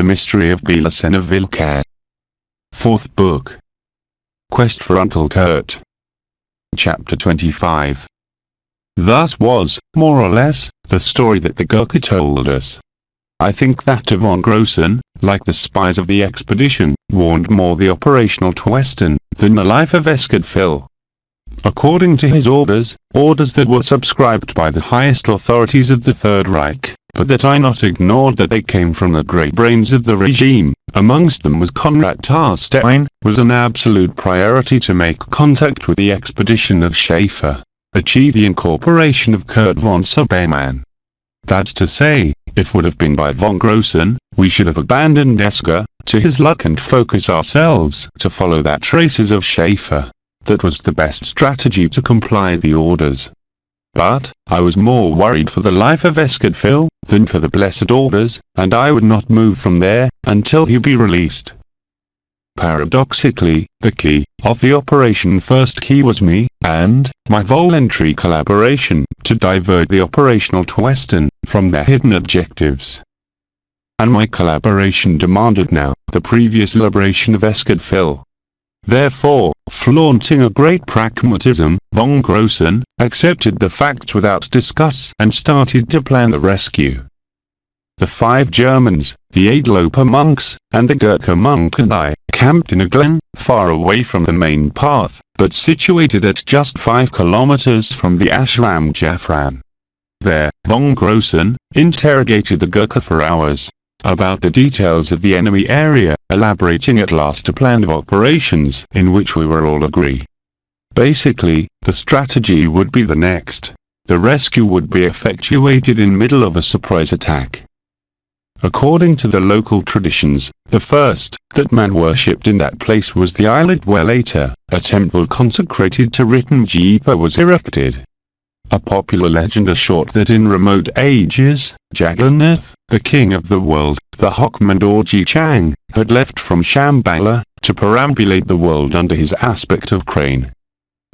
The Mystery of BELICENA VILLCA. Fourth Book. Quest for Uncle Kurt. Chapter 25. Thus was, more or less, the story that the Gurkha told us. I think that von Grossen, like the spies of the expedition, warned more the operational Tweston than the life of XXV. According to his orders that were subscribed by the highest authorities of the Third Reich, but that I not ignored that they came from the great brains of the regime, amongst them was Konrad Tarstein, was an absolute priority to make contact with the expedition of Schaefer, achieve the incorporation of Kurt von Suberman. That's to say, if would have been by von Grossen, we should have abandoned Esker to his luck and focus ourselves to follow that traces of Schaefer. That was the best strategy to comply the orders. But, I was more worried for the life of XXV than for the blessed orders, and I would not move from there until he be released. Paradoxically, the key of the operation first key was me, and my voluntary collaboration to divert the operational Tweston from their hidden objectives. And my collaboration demanded now the previous liberation of XXV. Therefore, flaunting a great pragmatism, von Grossen accepted the facts without discuss and started to plan the rescue. The 5 Germans, the Aidloper monks, and the Gurkha monk and I, camped in a glen, far away from the main path, but situated at just 5 kilometers from the ashram Jaffran. There, von Grossen interrogated the Gurkha for hours about the details of the enemy area, elaborating at last a plan of operations in which we were all agree. Basically, the strategy would be the next. The rescue would be effectuated in middle of a surprise attack. According to the local traditions, the first that man worshipped in that place was the islet where later a temple consecrated to Riten Jeepa was erected. A popular legend assured that in remote ages, Jagannath, the king of the world, the Hokmandorji Chang, had left from Shambhala to perambulate the world under his aspect of crane.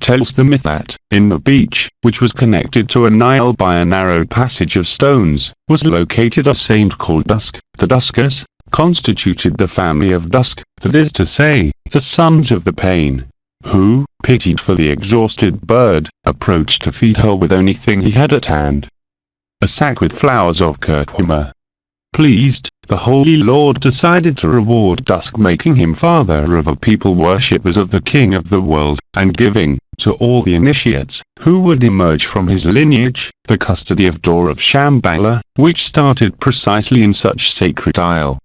Tells the myth that, in the beach, which was connected to a Nile by a narrow passage of stones, was located a saint called Dusk. The Duskers constituted the family of Dusk, that is to say, the sons of the pain, who, pitied for the exhausted bird, approached to feed her with anything he had at hand. A sack with flowers of Kurkuma. Pleased, the Holy Lord decided to reward Dusk, making him father of a people worshippers of the King of the world, and giving, to all the initiates, who would emerge from his lineage, the custody of door of Shambhala, which started precisely in such sacred isle.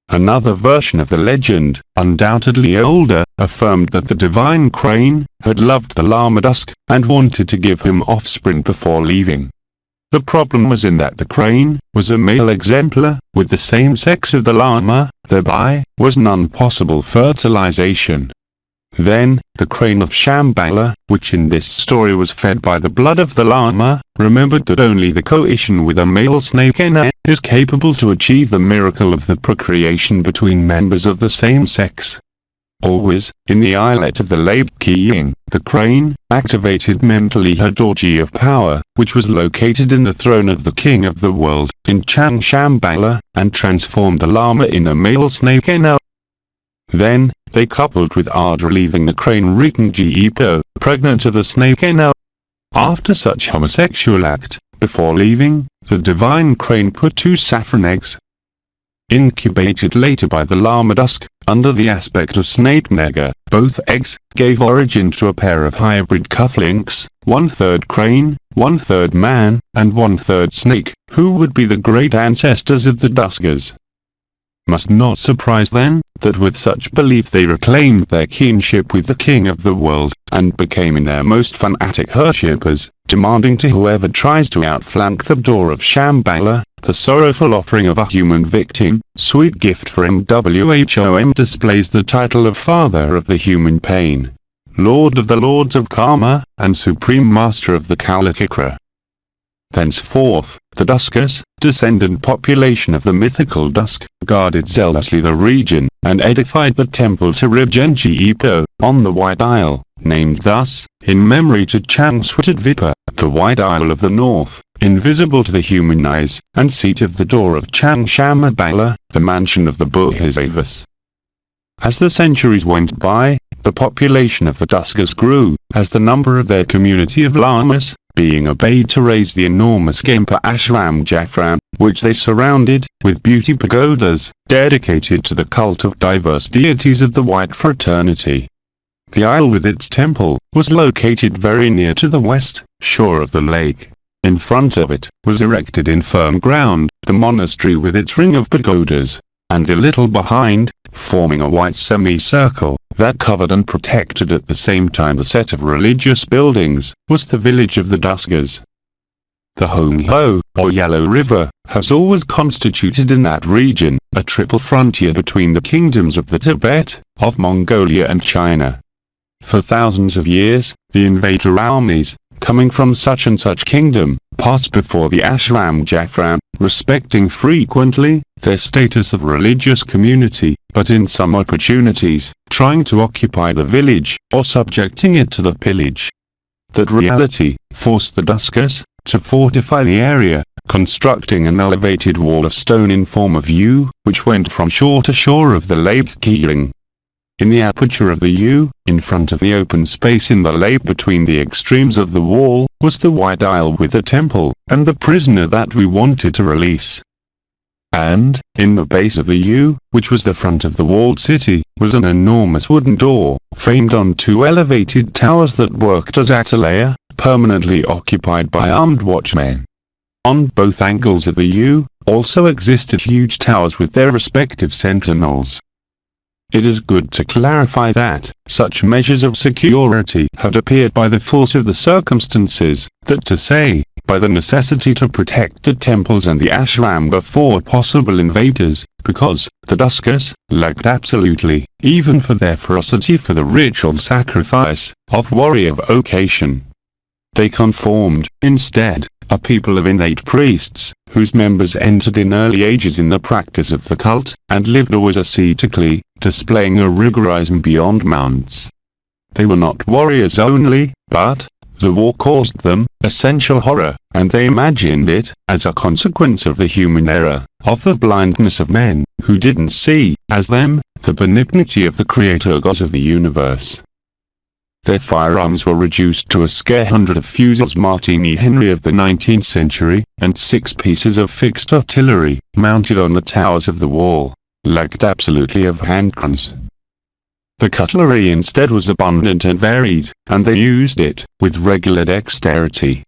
Another version of the legend, undoubtedly older, affirmed that the divine crane had loved the Lama Dusk, and wanted to give him offspring before leaving. The problem was in that the crane was a male exemplar, with the same sex of the Lama, thereby was none possible fertilization. Then, the crane of Shambhala, which in this story was fed by the blood of the Lama, remembered that only the coition with a male snake is capable to achieve the miracle of the procreation between members of the same sex. Always, in the islet of the Labe Keying, the crane activated mentally her dorji of power, which was located in the throne of the King of the world, in Chang Shambhala, and transformed the Lama in a male snake. Then, they coupled with ardor, leaving the crane Riten Jeepa pregnant of the snake. After such homosexual act, before leaving, the divine crane put 2 saffron eggs, incubated later by the Lama Dusk, under the aspect of snake nega. Both eggs gave origin to a pair of hybrid cufflinks, 1/3 crane, 1/3 man, and 1/3 snake, who would be the great ancestors of the Duskers. Must not surprise then, that with such belief they reclaimed their kinship with the King of the world, and became in their most fanatic worshippers, demanding to whoever tries to outflank the door of Shambhala, the sorrowful offering of a human victim. Sweet gift for MWHOM displays the title of Father of the Human Pain, Lord of the Lords of Karma, and Supreme Master of the Kalachakra. Thenceforth, the Duskers, descendant population of the mythical Dusk, guarded zealously the region, and edified the temple to Riten Jeepa, on the White Isle, named thus, in memory to Changswatadvipa, the White Isle of the North, invisible to the human eyes, and seat of the door of Changshamabala, the mansion of the Bodhisattvas. As the centuries went by, the population of the Duskas grew, as the number of their community of lamas, being obeyed to raise the enormous Gempa Ashram Jafram, which they surrounded, with beauty pagodas, dedicated to the cult of diverse deities of the white fraternity. The isle with its temple, was located very near to the west shore of the lake. In front of it, was erected in firm ground, the monastery with its ring of pagodas, and a little behind, forming a white semicircle, that covered and protected at the same time the set of religious buildings, was the village of the Duskas. The Hongho, or Yellow River, has always constituted in that region, a triple frontier between the kingdoms of the Tibet, of Mongolia and China. For thousands of years, the invader armies, coming from such and such kingdom, passed before the Ashram Jafram, respecting frequently their status of religious community, but in some opportunities, trying to occupy the village, or subjecting it to the pillage. That reality forced the Duskas to fortify the area, constructing an elevated wall of stone in form of U, which went from shore to shore of the Lake Kiring. In the aperture of the U, in front of the open space in the lake between the extremes of the wall, was the white isle with the temple, and the prisoner that we wanted to release. And, in the base of the U, which was the front of the walled city, was an enormous wooden door, framed on two elevated towers that worked as atalaya, permanently occupied by armed watchmen. On both angles of the U, also existed huge towers with their respective sentinels. It is good to clarify that such measures of security had appeared by the force of the circumstances, that to say, by the necessity to protect the temples and the ashram before possible invaders, because the Duskas lacked absolutely, even for their ferocity for the ritual sacrifice of warrior vocation. They conformed, instead, a people of innate priests, whose members entered in early ages in the practice of the cult, and lived always ascetically, displaying a rigorism beyond mounts. They were not warriors only, but the war caused them essential horror, and they imagined it as a consequence of the human error, of the blindness of men, who didn't see, as them, the benignity of the creator gods of the universe. Their firearms were reduced to a scare hundred of fusils Martini Henry of the 19th century, and 6 pieces of fixed artillery, mounted on the towers of the wall, lacked absolutely of handguns. The cutlery instead was abundant and varied, and they used it with regular dexterity.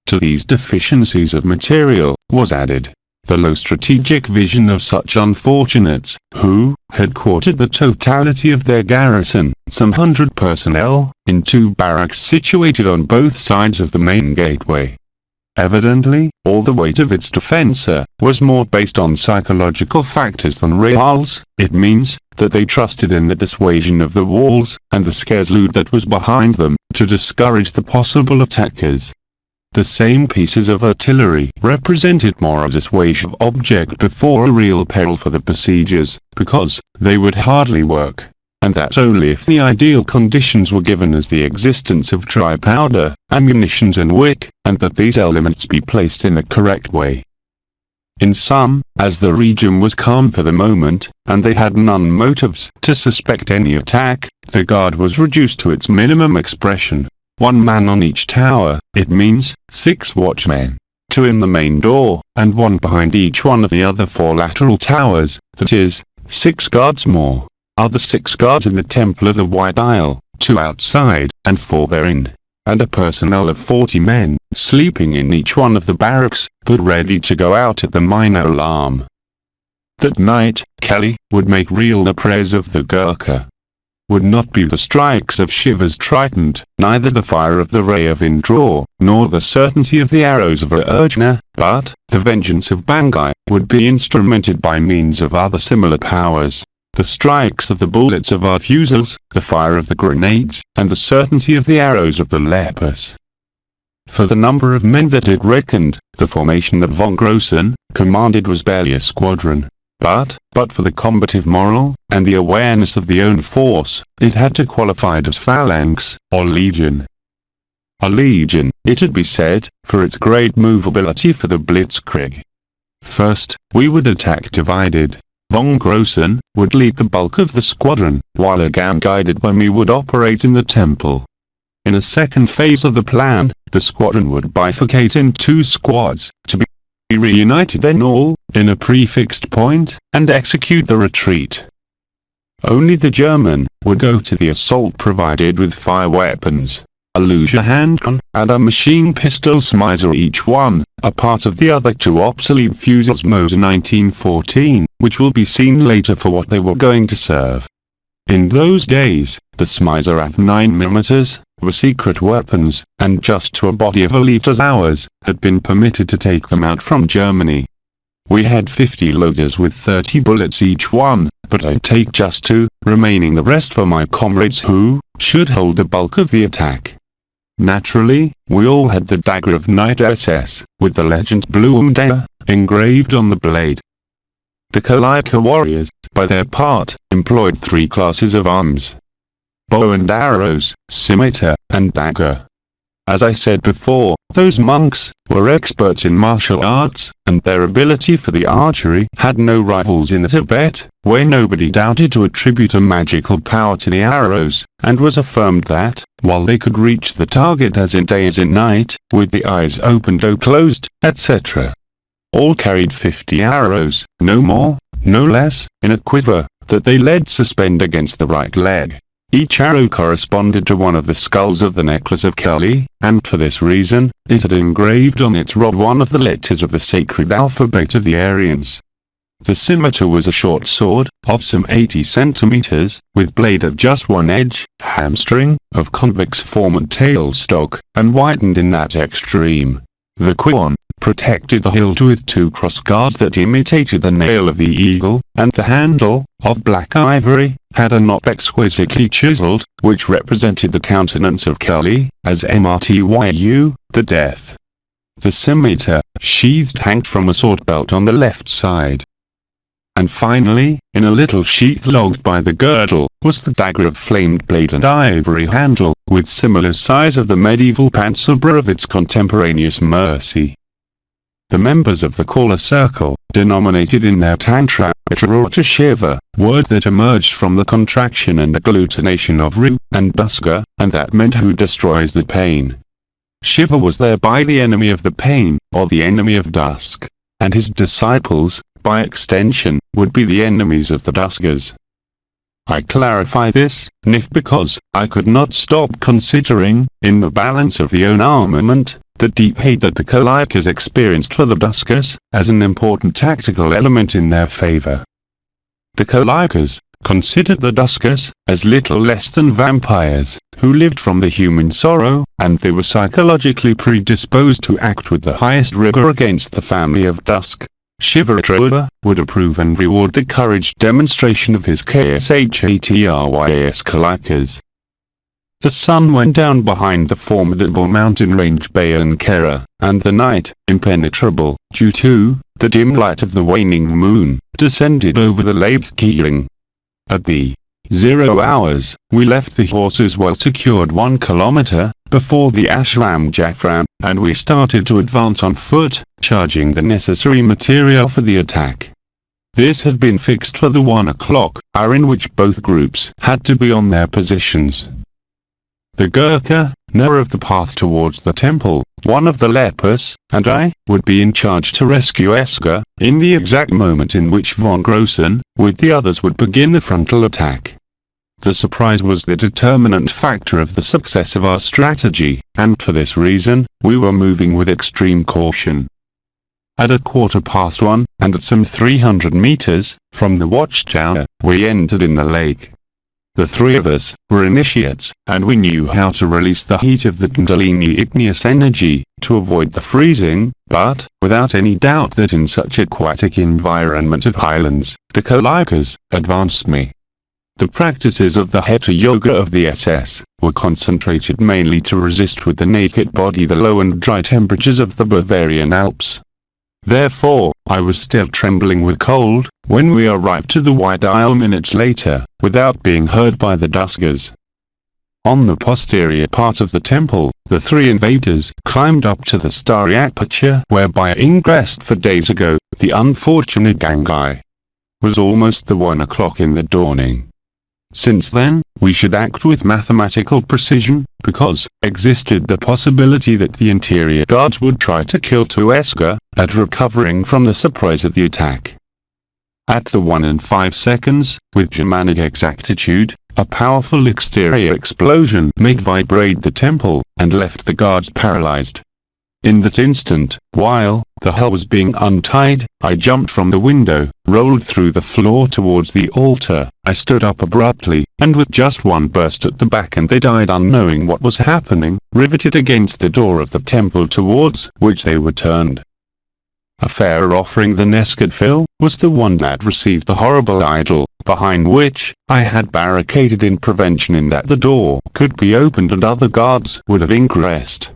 To these deficiencies of material was added the low strategic vision of such unfortunates, who had quartered the totality of their garrison, some 100 personnel, in 2 barracks situated on both sides of the main gateway. Evidently, all the weight of its defense was more based on psychological factors than reals. It means that they trusted in the dissuasion of the walls, and the scarce loot that was behind them, to discourage the possible attackers. The same pieces of artillery represented more a dissuasive object before a real peril for the besiegers, because they would hardly work, and that only if the ideal conditions were given, as the existence of dry powder, ammunitions and wick, and that these elements be placed in the correct way. In sum, as the region was calm for the moment, and they had none motives to suspect any attack, the guard was reduced to its minimum expression. 1 man on each tower, it means 6 watchmen, 2 in the main door, and 1 behind each one of the other 4 lateral towers, that is, 6 guards more. Other 6 guards in the Temple of the White Isle, 2 outside, and 4 therein, and a personnel of 40 men, sleeping in each one of the barracks, but ready to go out at the minor alarm. That night, Kelly would make real the prayers of the Gurkha. Would not be the strikes of Shiva's trident, neither the fire of the ray of Indra, nor the certainty of the arrows of Arjuna, but the vengeance of Bangai would be instrumented by means of other similar powers. The strikes of the bullets of our fusils, the fire of the grenades, and the certainty of the arrows of the lepers. For the number of men that it reckoned, the formation that von Grossen commanded was barely a squadron. But for the combative moral, and the awareness of the own force, it had to qualify as phalanx, or legion. A legion, it'd be said, for its great movability for the blitzkrieg. First, we would attack divided. Von Grossen would lead the bulk of the squadron, while a gang guided by me would operate in the temple. In a second phase of the plan, the squadron would bifurcate in 2 squads, to be reunited then all, in a prefixed point, and execute the retreat. Only the German would go to the assault provided with fire weapons, a Luger handgun, and a machine pistol Smizer each one, a part of the other 2 obsolete Fusils Motor 1914, which will be seen later for what they were going to serve. In those days, the Smizer AF 9mm were secret weapons, and just to a body of elite as ours had been permitted to take them out from Germany. We had 50 loaders with 30 bullets each one, but I'd take just 2, remaining the rest for my comrades who should hold the bulk of the attack. Naturally, we all had the dagger of Knight SS, with the legend Blumdale engraved on the blade. The Kalika warriors, by their part, employed 3 classes of arms: bow and arrows, scimitar, and dagger. As I said before, those monks were experts in martial arts, and their ability for the archery had no rivals in the Tibet, where nobody doubted to attribute a magical power to the arrows, and was affirmed that, while they could reach the target as in day as in night, with the eyes opened or closed, etc. All carried 50 arrows, no more, no less, in a quiver, that they led suspend against the right leg. Each arrow corresponded to one of the skulls of the necklace of Kelly, and for this reason, it had engraved on its rod one of the letters of the sacred alphabet of the Aryans. The scimitar was a short sword, of some 80 centimeters, with blade of just one edge, hamstring, of convex form and tailstock, and widened in that extreme. The quion protected the hilt with 2 crossguards that imitated the nail of the eagle, and the handle, of black ivory, had a knot exquisitely chiseled, which represented the countenance of Kelly, as Mrtyu, the death. The scimitar, sheathed, hanged from a sword belt on the left side. And finally, in a little sheath logged by the girdle, was the dagger of flamed blade and ivory handle, with similar size of the medieval Panzerbrücke of its contemporaneous Mercy. The members of the caller circle, denominated in their tantra, Shiva, word that emerged from the contraction and agglutination of Ru and Duska, and that meant who destroys the pain. Shiva was thereby the enemy of the pain, or the enemy of dusk, and his disciples, by extension, would be the enemies of the Duskas. I clarify this, Nif, because I could not stop considering, in the balance of the own armament, the deep hate that the Kalikas experienced for the Duskas, as an important tactical element in their favor. The Kalikas considered the Duskas as little less than vampires, who lived from the human sorrow, and they were psychologically predisposed to act with the highest rigor against the family of Dusk. Shiva would approve and reward the courage demonstration of his Kshatriyas Kalikas. The sun went down behind the formidable mountain range Bayankera, and the night, impenetrable, due to the dim light of the waning moon, descended over the Lake Keeling. At the 0 hours, we left the horses well secured 1 kilometer, before the ashram Jaffran, and we started to advance on foot, charging the necessary material for the attack. This had been fixed for the 1 o'clock hour in which both groups had to be on their positions. The Gurkha, knower of the path towards the temple, one of the lepers, and I, would be in charge to rescue Esker, in the exact moment in which von Grossen, with the others, would begin the frontal attack. The surprise was the determinant factor of the success of our strategy, and for this reason, we were moving with extreme caution. At 1:15, and at some 300 meters from the watchtower, we entered in the lake. The 3 of us were initiates, and we knew how to release the heat of the Kundalini igneous energy, to avoid the freezing, but, without any doubt that in such aquatic environment of highlands, the Kalikas advanced me. The practices of the Hatha Yoga of the SS were concentrated mainly to resist with the naked body the low and dry temperatures of the Bavarian Alps. Therefore, I was still trembling with cold, when we arrived to the White Isle minutes later, without being heard by the Duskas. On the posterior part of the temple, the three invaders climbed up to the starry aperture whereby ingressed for days ago. The unfortunate Gangai was almost the 1 o'clock in the dawning. Since then, we should act with mathematical precision, because existed the possibility that the interior guards would try to kill Tueska at recovering from the surprise of the attack. At the 1 and 5 seconds, with Germanic exactitude, a powerful exterior explosion made vibrate the temple, and left the guards paralyzed. In that instant, while the hull was being untied, I jumped from the window, rolled through the floor towards the altar. I stood up abruptly, and with just one burst at the back and they died unknowing what was happening, riveted against the door of the temple towards which they were turned. A fairer offering than Eskadfil was the one that received the horrible idol, behind which I had barricaded in prevention in that the door could be opened and other guards would have ingressed.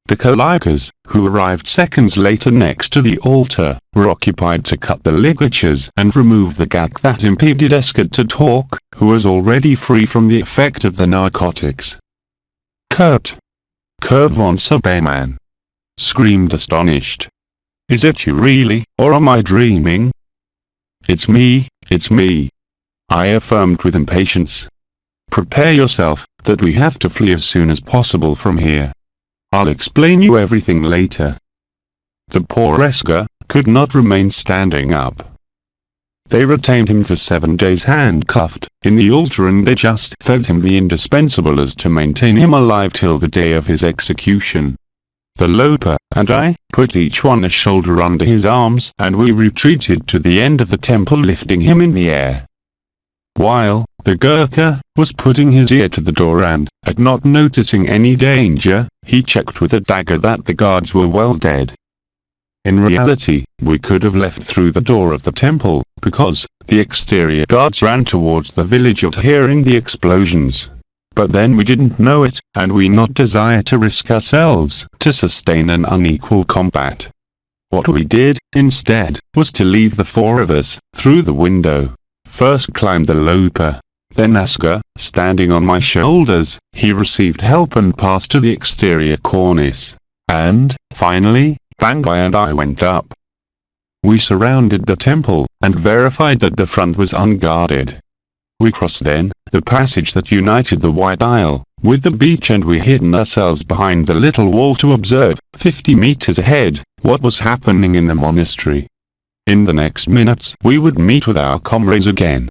The Kolikas, who arrived seconds later next to the altar, were occupied to cut the ligatures and remove the gag that impeded Eskad to talk, who was already free from the effect of the narcotics. "Kurt von Superman!" screamed astonished. "Is it you really, or am I dreaming?" It's me," I affirmed with impatience. "Prepare yourself, that we have to flee as soon as possible from here. I'll explain you everything later." The poor Eska could not remain standing up. They retained him for 7 days handcuffed in the altar, and they just fed him the indispensable as to maintain him alive till the day of his execution. The Lopa and I put each one a shoulder under his arms, and we retreated to the end of the temple, lifting him in the air. While the Gurkha was putting his ear to the door and, at not noticing any danger, he checked with a dagger that the guards were well dead. In reality, we could have left through the door of the temple, because the exterior guards ran towards the village at hearing the explosions. But then we didn't know it, and we not desire to risk ourselves to sustain an unequal combat. What we did, instead, was to leave the 4 of us through the window. First climbed the Lopa, then Aska, standing on my shoulders. He received help and passed to the exterior cornice. And, finally, Bangai and I went up. We surrounded the temple, and verified that the front was unguarded. We crossed then the passage that united the White Isle with the beach, and we hidden ourselves behind the little wall to observe, 50 meters ahead, what was happening in the monastery. In the next minutes we would meet with our comrades again.